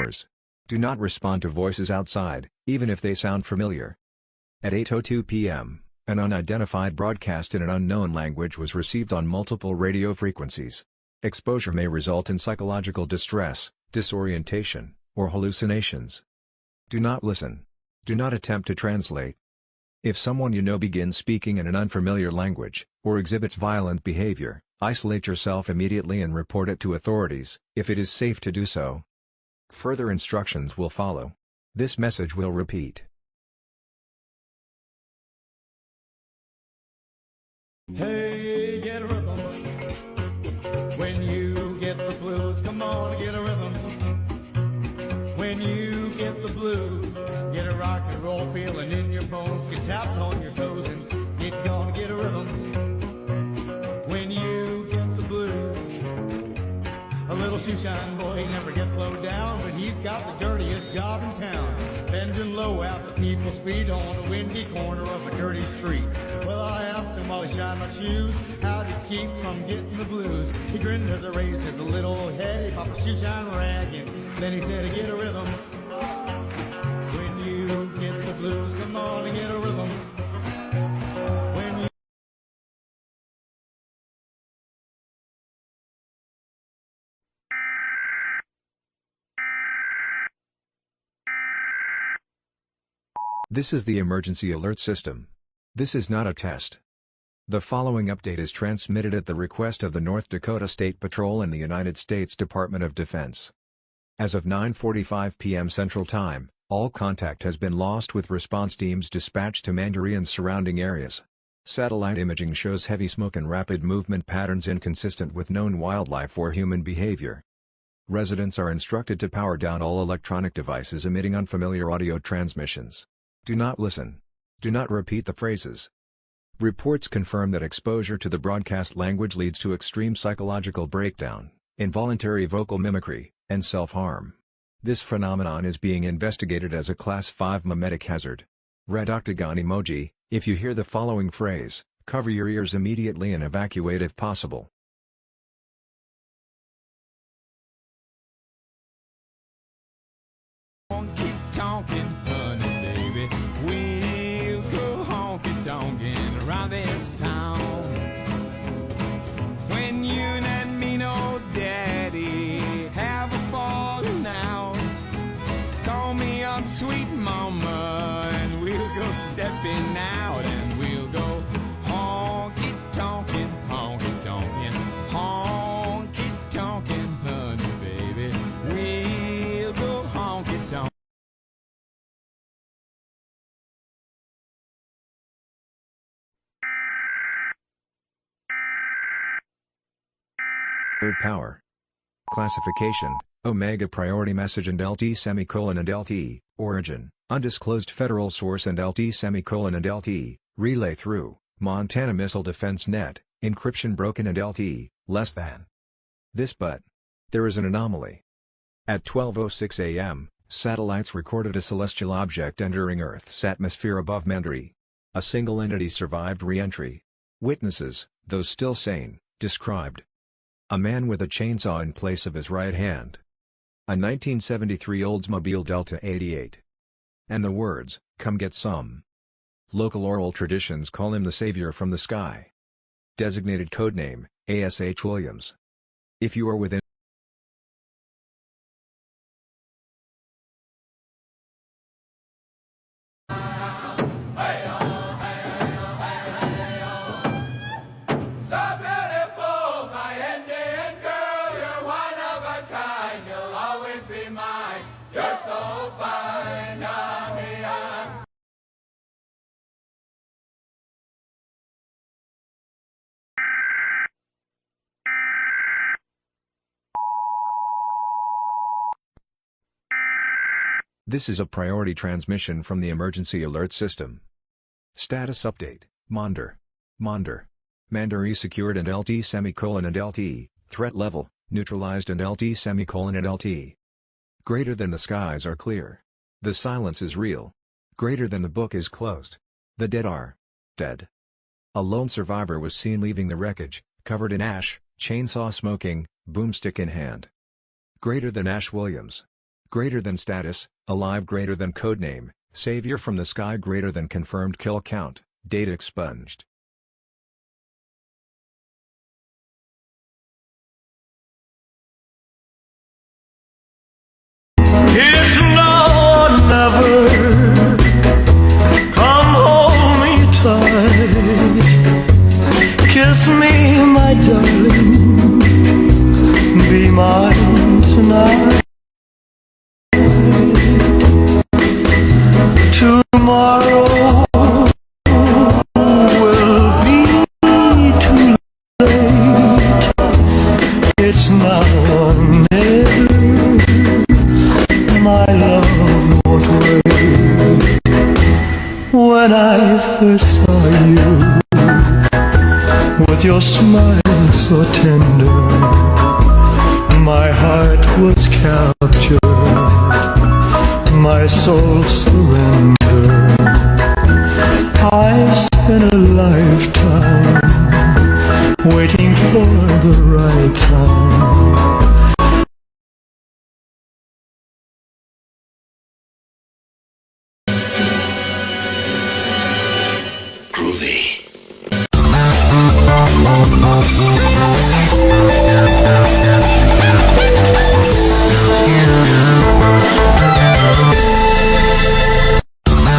indoors. Do not respond to voices outside, even if they sound familiar. At 8:02 p.m., an unidentified broadcast in an unknown language was received on multiple radio frequencies. Exposure may result in psychological distress, disorientation, or hallucinations. Do not listen. Do not attempt to translate. If someone you know begins speaking in an unfamiliar language, or exhibits violent behavior, isolate yourself immediately and report it to authorities, if it is safe to do so. Further instructions will follow. This message will repeat. Hey, get a rhythm. When you get the blues, come on, get a rhythm. When you get the blues, get a rock and roll feeling in your bones, get taps on your toes and get gonna get a rhythm. When you get the blues, a little shoeshine boy, he never gets low down, but he's got the dirtiest job in town, bending low at the people's feet on a windy corner of a dirty street. Well, I asked him while he shined my shoes, how'd he keep from getting the blues? He grinned as I raised his little head, he popped a shoeshine rag, and then he said, get a rhythm. When you get the blues, come on and get a rhythm. When you This is the emergency alert system. This is not a test. The following update is transmitted at the request of the North Dakota State Patrol and the United States Department of Defense. As of 9:45 p.m. Central Time, all contact has been lost with response teams dispatched to Mandaree and surrounding areas. Satellite imaging shows heavy smoke and rapid movement patterns inconsistent with known wildlife or human behavior. Residents are instructed to power down all electronic devices emitting unfamiliar audio transmissions. Do not listen. Do not repeat the phrases. Reports confirm that exposure to the broadcast language leads to extreme psychological breakdown, involuntary vocal mimicry, and self-harm. This phenomenon is being investigated as a Class 5 memetic hazard. Red octagon emoji. If you hear the following phrase, cover your ears immediately and evacuate if possible. keep talking, honey, baby, we'll go honky-tonkin' around this town. When you and me, no daddy, have a falling out, call me up, sweet mama, and we'll go stepping out, and we'll go honky-tonkin', honky-tonkin', honky-tonkin', honey, baby, we'll go honky-tonkin'. Third power. Classification, Omega priority message and LT semicolon and LT, origin, undisclosed federal source and LT semicolon and LT, relay through, Montana Missile Defense Net, encryption broken and LT, less than. There is an anomaly. At 12:06 a.m., satellites recorded a celestial object entering Earth's atmosphere above Mandaree. A single entity survived re-entry. Witnesses, those still sane, described a man with a chainsaw in place of his right hand. A 1973 Oldsmobile Delta 88. And the words, "Come get some." Local oral traditions call him the savior from the sky. Designated codename, ASH Williams. If you are within This is a priority transmission from the emergency alert system. Status update, Mandaree secured and LT semicolon and LT, threat level, neutralized and LT semicolon and LT. Greater than the skies are clear. The silence is real. Greater than the book is closed. The dead are dead. A lone survivor was seen leaving the wreckage, covered in ash, chainsaw smoking, boomstick in hand. Greater than Ash Williams. greater than status, alive greater than codename, savior from the sky greater than confirmed kill count, data expunged. It's now or never. Come hold me tight. Kiss me, my darling. Be mine tonight. Tomorrow will be too late. It's now or never. My love won't wait. When I first saw you, with your smile so tender, my heart was captured, my soul surrendered. I spent a lifetime waiting for the right time.